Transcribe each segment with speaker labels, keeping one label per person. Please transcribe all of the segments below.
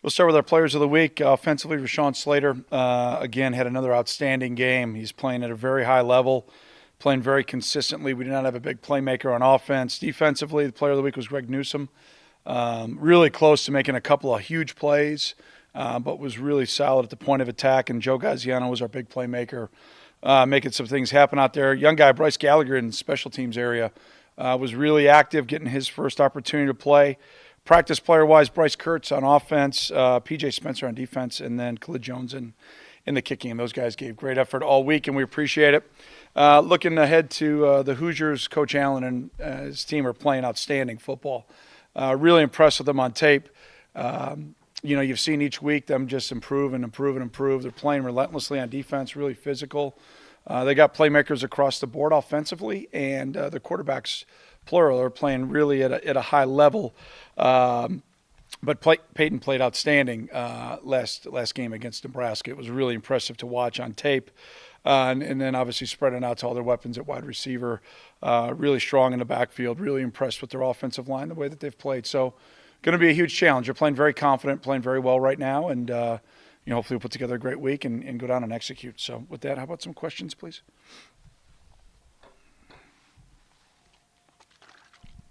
Speaker 1: We'll start with our players of the week. Offensively, Rochon Slater, again, had another outstanding game. He's playing at a very high level, playing very consistently. We do not have a big playmaker on offense. Defensively, the player of the week was Greg Newsom. Really close to making a couple of huge plays, but was really solid at the point of attack. And Joe Gaziano was our big playmaker, making some things happen out there. Young guy Bryce Gallagher in the special teams area was really active, getting his first opportunity to play. Practice player-wise, Bryce Kurtz on offense, P.J. Spencer on defense, and then Khalid Jones in the kicking. And those guys gave great effort all week, and we appreciate it. Looking ahead to the Hoosiers, Coach Allen and his team are playing outstanding football. Really impressed with them on tape. You've seen each week them just improve and improve and improve. They're playing relentlessly on defense, really physical. They got playmakers across the board offensively, and the quarterbacks, plural, are playing really at a high level. But Peyton played outstanding last game against Nebraska. It was really impressive to watch on tape. And then obviously spreading out to all their weapons at wide receiver. Really strong in the backfield. Really impressed with their offensive line, the way that they've played. So going to be a huge challenge. They're playing very confident, playing very well right now. And hopefully we'll put together a great week and go down and execute. So with that, how about some questions, please?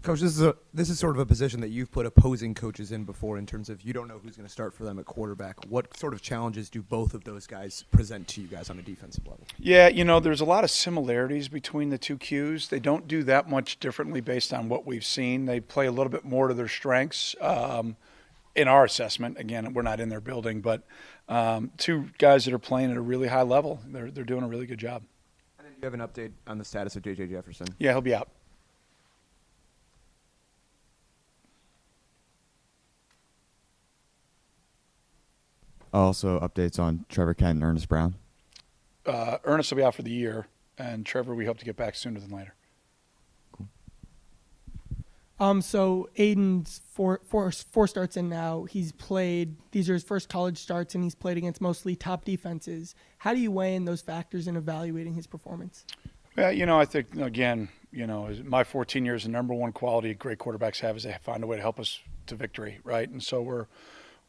Speaker 2: Coach, this is sort of a position that you've put opposing coaches in before in terms of you don't know who's going to start for them at quarterback. What sort of challenges do both of those guys present to you guys on a defensive level?
Speaker 1: Yeah, there's a lot of similarities between the two Qs. They don't do that much differently based on what we've seen. They play a little bit more to their strengths in our assessment. Again, we're not in their building, but two guys that are playing at a really high level. They're doing a really good job.
Speaker 2: And then do you have an update on the status of J.J. Jefferson?
Speaker 1: Yeah, he'll be out.
Speaker 3: Also, updates on Trevor Kent and Ernest Brown.
Speaker 1: Ernest will be out for the year, and Trevor we hope to get back sooner than later.
Speaker 4: So Aiden's four starts in now. He's played, these are his first college starts, and he's played against mostly top defenses. How do you weigh in those factors in evaluating his performance?
Speaker 1: Well, I think, again, my 14 years, the number one quality great quarterbacks have is they find a way to help us to victory, right? And so we're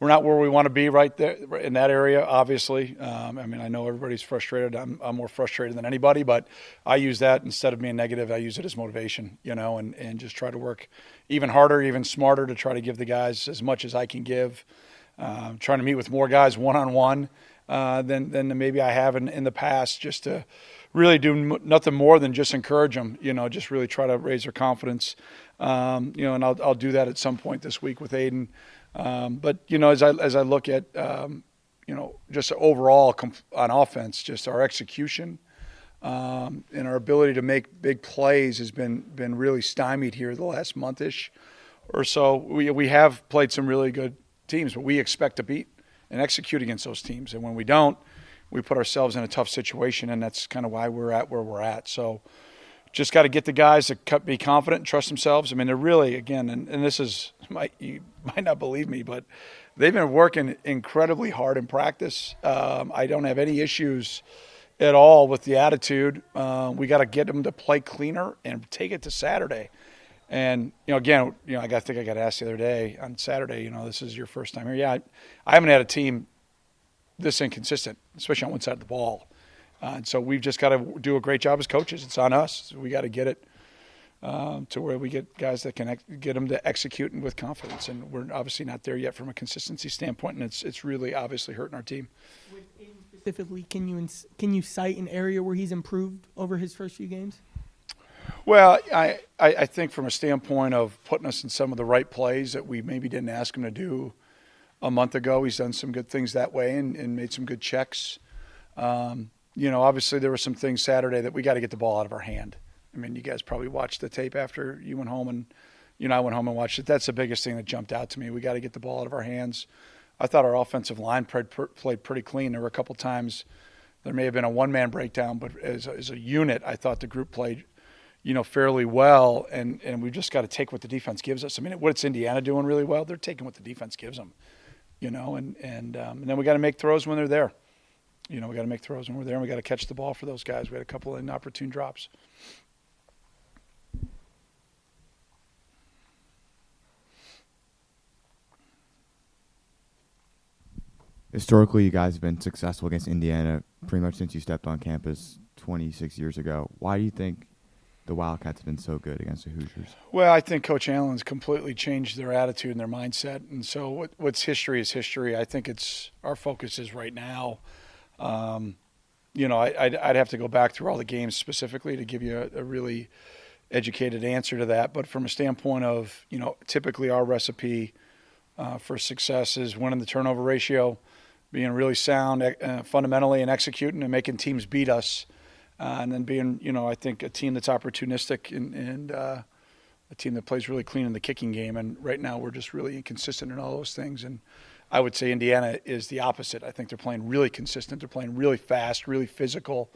Speaker 1: not where we want to be right there in that area, obviously. I know everybody's frustrated. I'm more frustrated than anybody, but I use that instead of being negative. I use it as motivation, and just try to work even harder, even smarter to try to give the guys as much as I can give. Trying to meet with more guys one-on-one than maybe I have in the past, just to really do nothing more than just encourage them, just really try to raise their confidence. And I'll do that at some point this week with Aiden. But as I look at just overall on offense, just our execution and our ability to make big plays has been really stymied here the last month-ish or so. We have played some really good teams, but we expect to beat and execute against those teams. And when we don't, we put ourselves in a tough situation, and that's kind of why we're at where we're at. So just got to get the guys to be confident and trust themselves. They're really, again, and this is, you might not believe me, but they've been working incredibly hard in practice. I don't have any issues at all with the attitude. We got to get them to play cleaner and take it to Saturday. And, again, I got asked the other day on Saturday, this is your first time here. Yeah, I haven't had a team this inconsistent, especially on one side of the ball. And so we've just got to do a great job as coaches. It's on us. We got to get it to where we get guys that can get them to execute and with confidence. And we're obviously not there yet from a consistency standpoint, and it's really obviously hurting our team.
Speaker 4: With Aiden specifically, can you cite an area where he's improved over his first few games?
Speaker 1: Well, I think from a standpoint of putting us in some of the right plays that we maybe didn't ask him to do a month ago, he's done some good things that way and made some good checks. Obviously there were some things Saturday that we got to get the ball out of our hand. You guys probably watched the tape after you went home, and I went home and watched it. That's the biggest thing that jumped out to me. We got to get the ball out of our hands. I thought our offensive line played pretty clean. There were a couple times there may have been a one-man breakdown, but as a unit, I thought the group played, fairly well, and we just got to take what the defense gives us. What's Indiana doing really well? They're taking what the defense gives them, and then we got to make throws when they're there. We got to make throws when we're there, and we got to catch the ball for those guys. We had a couple of inopportune drops.
Speaker 3: Historically, you guys have been successful against Indiana pretty much since you stepped on campus 26 years ago. Why do you think the Wildcats have been so good against the Hoosiers?
Speaker 1: Well, I think Coach Allen's completely changed their attitude and their mindset. And so what's history is history. I think our focus is right now. I'd have to go back through all the games specifically to give you a really educated answer to that. But from a standpoint of, typically our recipe for success is winning the turnover ratio, being really sound fundamentally and executing and making teams beat us. And then being, I think a team that's opportunistic and a team that plays really clean in the kicking game. And right now we're just really inconsistent in all those things. And I would say Indiana is the opposite. I think they're playing really consistent. They're playing really fast, really physical.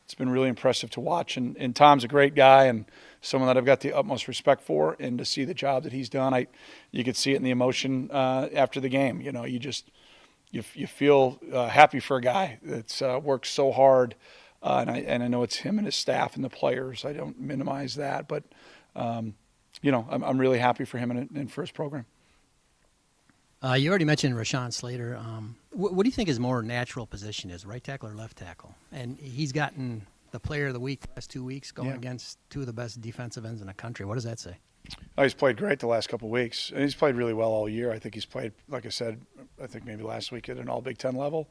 Speaker 1: It's been really impressive to watch. And Tom's a great guy and someone that I've got the utmost respect for. And to see the job that he's done, you could see it in the emotion after the game. You feel happy for a guy that's worked so hard. And I know it's him and his staff and the players. I don't minimize that, but I'm really happy for him and for his program.
Speaker 5: You already mentioned Rochon Slater. What do you think his more natural position is, right tackle or left tackle? And he's gotten the Player of the Week the last 2 weeks, going against two of the best defensive ends in the country. What does that say?
Speaker 1: Oh, he's played great the last couple of weeks, and he's played really well all year. I think he's played, like I said, maybe last week at an all Big Ten level.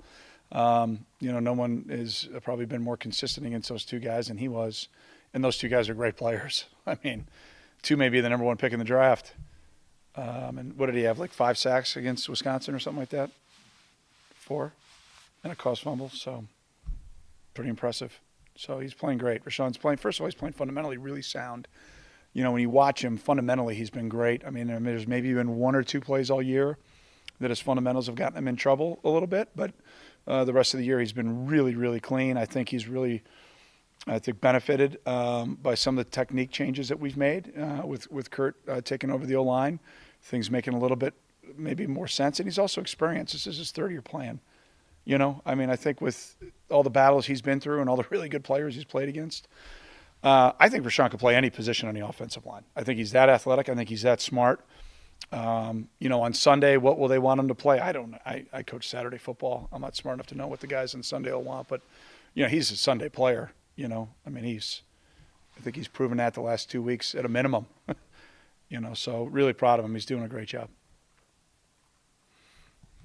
Speaker 1: No one has probably been more consistent against those two guys than he was, and those two guys are great players. I mean, two may be the number one pick in the draft. And what did he have, like 5 sacks against Wisconsin or something like that? 4, and a caused fumble, so pretty impressive. So he's playing great. Rochon's playing, first of all, he's playing fundamentally really sound. When you watch him, fundamentally he's been great. I mean, there's maybe been 1 or 2 plays all year that his fundamentals have gotten him in trouble a little bit, but the rest of the year he's been really, really clean. I think he's really benefited by some of the technique changes that we've made with Kurt taking over the O-line. Things making a little bit maybe more sense. And he's also experienced. This is his 3rd-year plan. I think with all the battles he's been through and all the really good players he's played against, I think Rochon could play any position on the offensive line. I think he's that athletic. I think he's that smart. On Sunday, what will they want him to play? I don't know. I coach Saturday football. I'm not smart enough to know what the guys on Sunday will want, but, he's a Sunday player. I think he's proven that the last 2 weeks at a minimum. So really proud of him. He's doing a great job.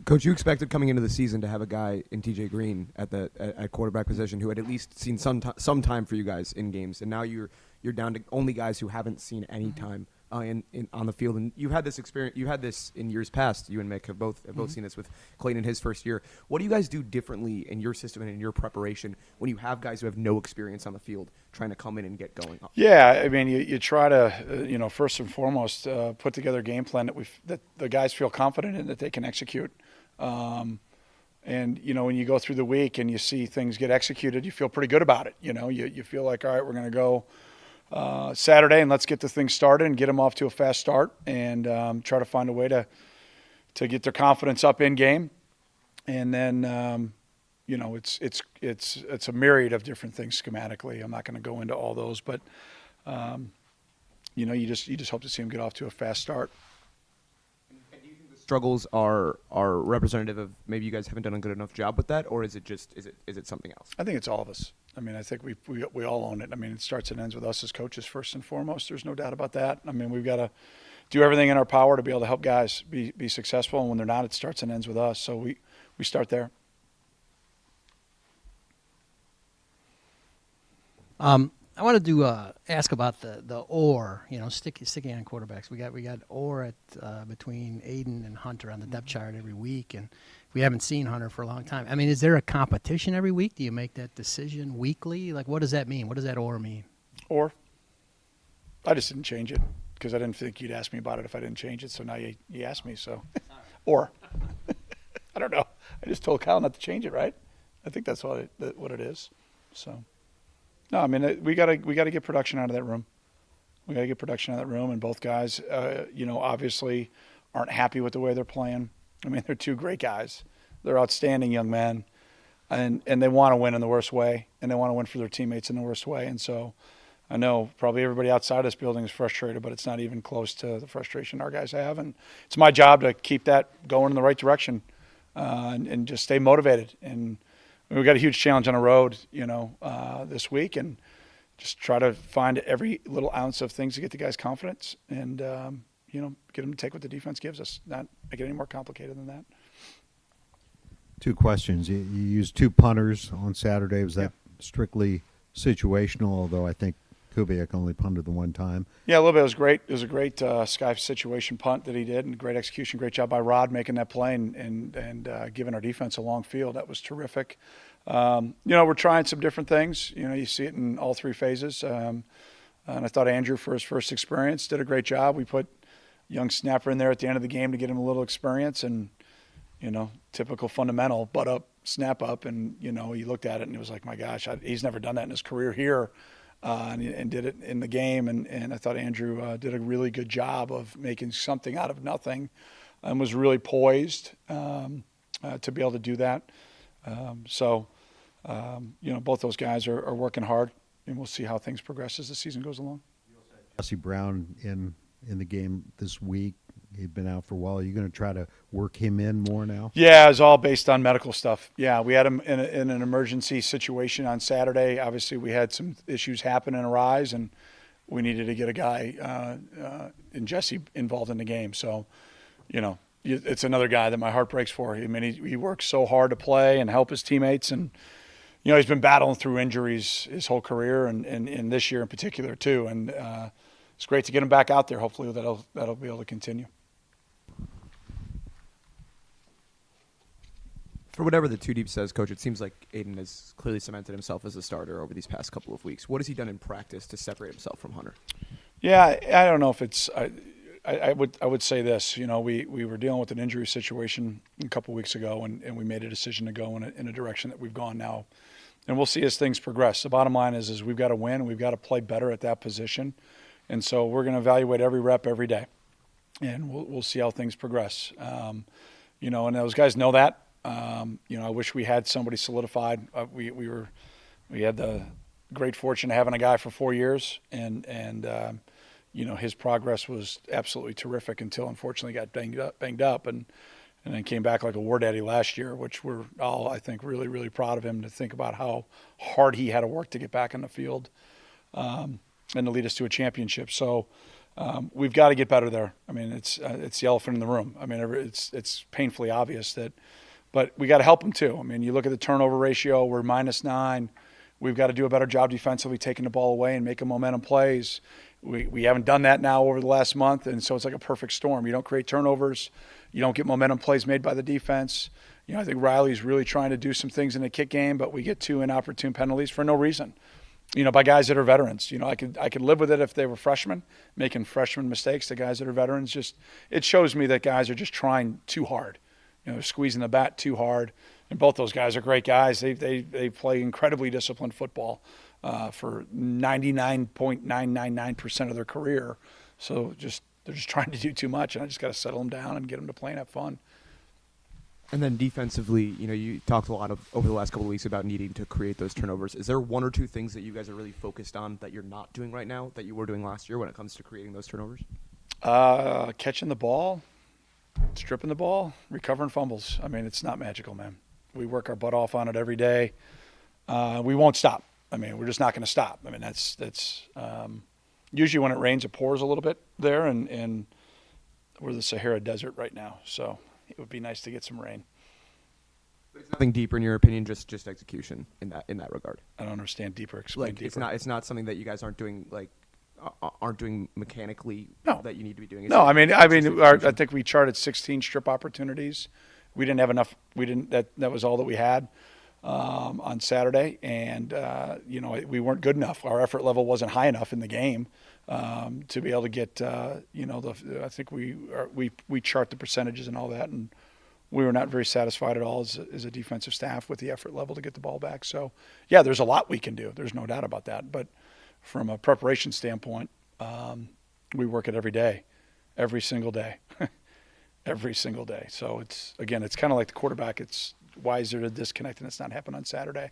Speaker 2: Coach, you expected coming into the season to have a guy in TJ Green at quarterback position who had at least seen some time for you guys in games, and now you're down to only guys who haven't seen any time on the field. And you've had this experience. You had this in years past. You and Mick have both seen this with Clayton in his first year. What do you guys do differently in your system and in your preparation when you have guys who have no experience on the field trying to come in and get going?
Speaker 1: Yeah, I mean, you try to, first and foremost, put together a game plan that the guys feel confident in, that they can execute. And, when you go through the week and you see things get executed, you feel pretty good about it. You feel like, all right, we're going to go Saturday and let's get the thing started and get them off to a fast start and try to find a way to get their confidence up in game. And then, it's a myriad of different things schematically. I'm not going to go into all those, but, you just hope to see them get off to a fast start.
Speaker 2: Struggles are representative of maybe you guys haven't done a good enough job with that, or is it something else?
Speaker 1: I think it's all of us. I mean, I think we all own it. I mean, it starts and ends with us as coaches first and foremost. There's no doubt about that. I mean, we've got to do everything in our power to be able to help guys be successful, and when they're not, it starts and ends with us. So we start there.
Speaker 5: I wanted to ask about the or, sticking on quarterbacks. We got or at between Aiden and Hunter on the depth chart every week, and we haven't seen Hunter for a long time. I mean, is there a competition every week? Do you make that decision weekly? Like, what does that mean? What does that or mean?
Speaker 1: Or I just didn't change it because I didn't think you'd ask me about it if I didn't change it. So now you asked me. So, or I don't know. I just told Kyle not to change it, right? I think that's what it is. So. No, I mean, we got to get production out of that room. We got to get production out of that room, and both guys, obviously aren't happy with the way they're playing. I mean, they're 2 great guys. They're outstanding young men, and they want to win in the worst way, and they want to win for their teammates in the worst way. And so I know probably everybody outside this building is frustrated, but it's not even close to the frustration our guys have. And it's my job to keep that going in the right direction. and just stay motivated. And we got a huge challenge on the road, this week, and just try to find every little ounce of things to get the guys' confidence and, get them to take what the defense gives us, not make it any more complicated than that.
Speaker 6: Two questions. You used two punters on Saturday. Was that strictly situational, although I think Kubiak only punted the one time?
Speaker 1: Yeah, a little bit. It was great. It was a great sky situation punt that he did, and great execution. Great job by Rod making that play and giving our defense a long field. That was terrific. We're trying some different things. You see it in all three phases. And I thought Andrew, for his first experience, did a great job. We put young snapper in there at the end of the game to get him a little experience, and typical fundamental butt up, snap up, and he looked at it and he was like, my gosh, he's never done that in his career here, and did it in the game. And I thought Andrew did a really good job of making something out of nothing, and was really poised to be able to do that. Both those guys are working hard, and we'll see how things progress as the season goes along.
Speaker 6: Jesse Brown in the game this week. He'd been out for a while. Are you going to try to work him in more now?
Speaker 1: Yeah, it's all based on medical stuff. Yeah, we had him in an emergency situation on Saturday. Obviously, we had some issues happen and arise, and we needed to get a guy and Jesse involved in the game. So, it's another guy that my heart breaks for. I mean, he works so hard to play and help his teammates, and he's been battling through injuries his whole career, and this year in particular too. And it's great to get him back out there. Hopefully, that'll be able to continue.
Speaker 2: For whatever the two deep says, Coach, it seems like Aiden has clearly cemented himself as a starter over these past couple of weeks. What has he done in practice to separate himself from Hunter?
Speaker 1: Yeah, I don't know if it's. I would say this. We were dealing with an injury situation a couple weeks ago, and we made a decision to go in a direction that we've gone now, and we'll see as things progress. The bottom line is we've got to win. We've got to play better at that position, and so we're going to evaluate every rep every day, and we'll see how things progress. And those guys know that. I wish we had somebody solidified. We had the great fortune of having a guy for 4 years, and his progress was absolutely terrific until unfortunately got banged up, and then came back like a war daddy last year, which we're all, I think, really, really proud of him to think about how hard he had to work to get back on the field, and to lead us to a championship. So we've got to get better there. I mean, it's the elephant in the room. I mean, it's painfully obvious that. But we got to help them too. I mean, you look at the turnover ratio, we're -9. We've got to do a better job defensively taking the ball away and making momentum plays. We haven't done that now over the last month, and so it's like a perfect storm. You don't create turnovers. You don't get momentum plays made by the defense. I think Riley's really trying to do some things in the kick game, but we get 2 inopportune penalties for no reason. By guys that are veterans. I could live with it if they were freshmen, making freshman mistakes. The guys that are veterans, it shows me that guys are just trying too hard. They're squeezing the bat too hard, and both those guys are great guys. They play incredibly disciplined football for 99.999% of their career. So they're just trying to do too much, and I just got to settle them down and get them to play and have fun.
Speaker 2: And then defensively, you talked a lot over the last couple of weeks about needing to create those turnovers. Is there one or two things that you guys are really focused on that you're not doing right now that you were doing last year when it comes to creating those turnovers?
Speaker 1: Catching the ball. Stripping the ball, recovering fumbles. I mean, it's not magical, man. We work our butt off on it every day. We won't stop. I mean, we're just not going to stop. I mean, that's usually when it rains, it pours a little bit there, and we're the Sahara Desert right now, so it would be nice to get some rain.
Speaker 2: But it's nothing deeper in your opinion, just execution in that regard.
Speaker 1: I don't understand deeper. Explain deeper.
Speaker 2: It's not something that you guys aren't doing mechanically.
Speaker 1: No.
Speaker 2: That you need to be doing.
Speaker 1: No, I think we charted 16 strip opportunities. We didn't have enough. That was all that we had on Saturday, and we weren't good enough. Our effort level wasn't high enough in the game to be able to get. I think we chart the percentages and all that, and we were not very satisfied at all as a defensive staff with the effort level to get the ball back. So yeah, there's a lot we can do. There's no doubt about that, but. From a preparation standpoint, we work it every day, every single day, every single day. So it's kind of like the quarterback. It's why is there a disconnect and it's not happened on Saturday?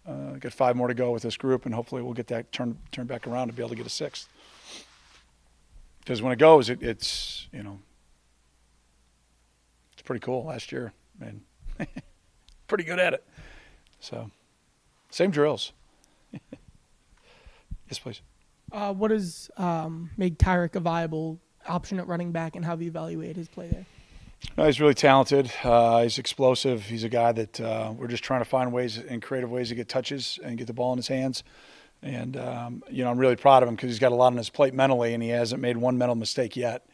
Speaker 1: Got 5 more to go with this group, and hopefully we'll get that turned back around to be able to get a 6th. Because when it goes, it's pretty cool. Last year, and pretty good at it. So, same drills. Yes, please.
Speaker 4: What does make Tyrick a viable option at running back, and how have you evaluated his play there?
Speaker 1: No, he's really talented. He's explosive. He's a guy that we're just trying to find ways and creative ways to get touches and get the ball in his hands. And, I'm really proud of him because he's got a lot on his plate mentally, and he hasn't made one mental mistake yet.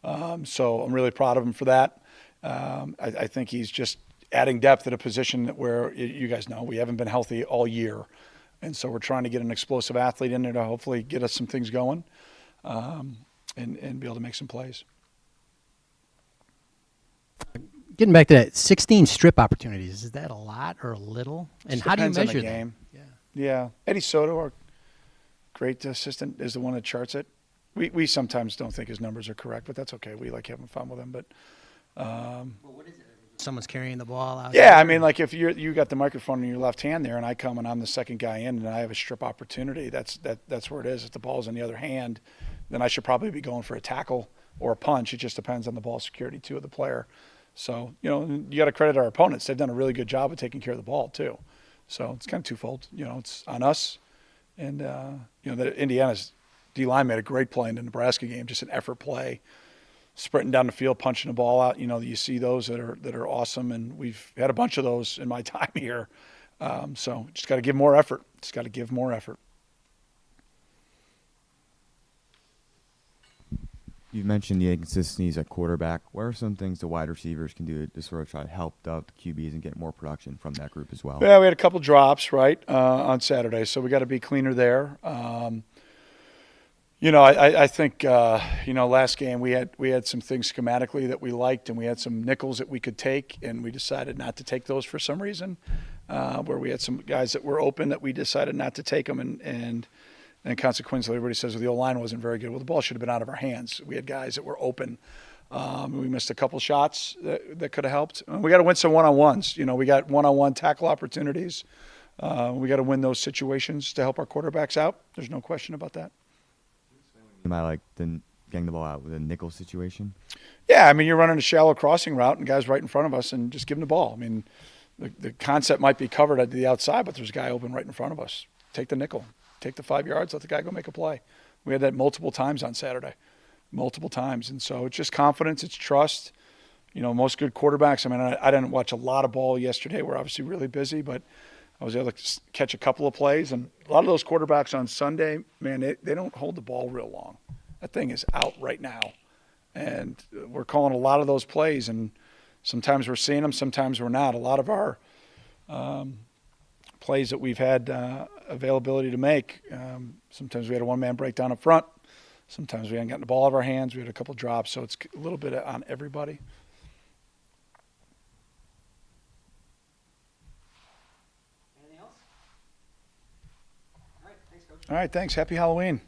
Speaker 1: So I'm really proud of him for that. I think he's just adding depth at a position where, you guys know, we haven't been healthy all year. And so we're trying to get an explosive athlete in there to hopefully get us some things going and be able to make some plays.
Speaker 5: Getting back to that, 16 strip opportunities, is that a lot or a little? And how do you
Speaker 1: Depends on
Speaker 5: measure
Speaker 1: the
Speaker 5: that?
Speaker 1: game. Yeah. Eddie Soto, our great assistant, is the one that charts it. We sometimes don't think his numbers are correct, but that's okay. We like having fun with him. But
Speaker 5: Someone's carrying the ball out.
Speaker 1: yeah,
Speaker 5: there?
Speaker 1: I mean, like if you got the microphone in your left hand there, and I come and I'm the second guy in, and I have a strip opportunity, that's where it is. If the ball's in the other hand, then I should probably be going for a tackle or a punch. It just depends on the ball security too of the player. So you got to credit our opponents. They've done a really good job of taking care of the ball too. So it's kind of twofold. It's on us, and the Indiana's D-line made a great play in the Nebraska game, just an effort play, sprinting down the field, punching the ball out. You see those that are awesome, and we've had a bunch of those in my time here. So just got to give more effort. Just got to give more effort.
Speaker 3: You mentioned the inconsistencies at quarterback. What are some things the wide receivers can do to sort of try to help out the QBs and get more production from that group as well?
Speaker 1: Yeah, we had a couple drops, right, on Saturday, so we got to be cleaner there. I think last game we had some things schematically that we liked, and we had some nickels that we could take, and we decided not to take those for some reason. Where we had some guys that were open that we decided not to take them, and consequently everybody says, well, the O-line wasn't very good. Well, the ball should have been out of our hands. We had guys that were open. We missed a couple shots that could have helped. We got to win some one-on-ones. We got one-on-one tackle opportunities. We got to win those situations to help our quarterbacks out. There's no question about that.
Speaker 3: Am I like getting the ball out with a nickel situation?
Speaker 1: Yeah, I mean, you're running a shallow crossing route and guys right in front of us, and just give them the ball. I mean, the concept might be covered at the outside, but there's a guy open right in front of us. Take the nickel. Take the 5 yards, let the guy go make a play. We had that multiple times on Saturday, multiple times. And so it's just confidence, it's trust. Most good quarterbacks, I mean, I didn't watch a lot of ball yesterday. We're obviously really busy, but I was able to catch a couple of plays. And a lot of those quarterbacks on Sunday, man, they don't hold the ball real long. That thing is out right now. And we're calling a lot of those plays, and sometimes we're seeing them, sometimes we're not. A lot of our plays that we've had availability to make. Sometimes we had a one-man breakdown up front. Sometimes we hadn't gotten the ball out of our hands. We had a couple drops, so it's a little bit on everybody.
Speaker 5: Anything else? All right, thanks, Coach.
Speaker 1: All right, thanks. Happy Halloween.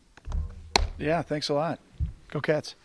Speaker 1: Yeah, thanks a lot. Go Cats.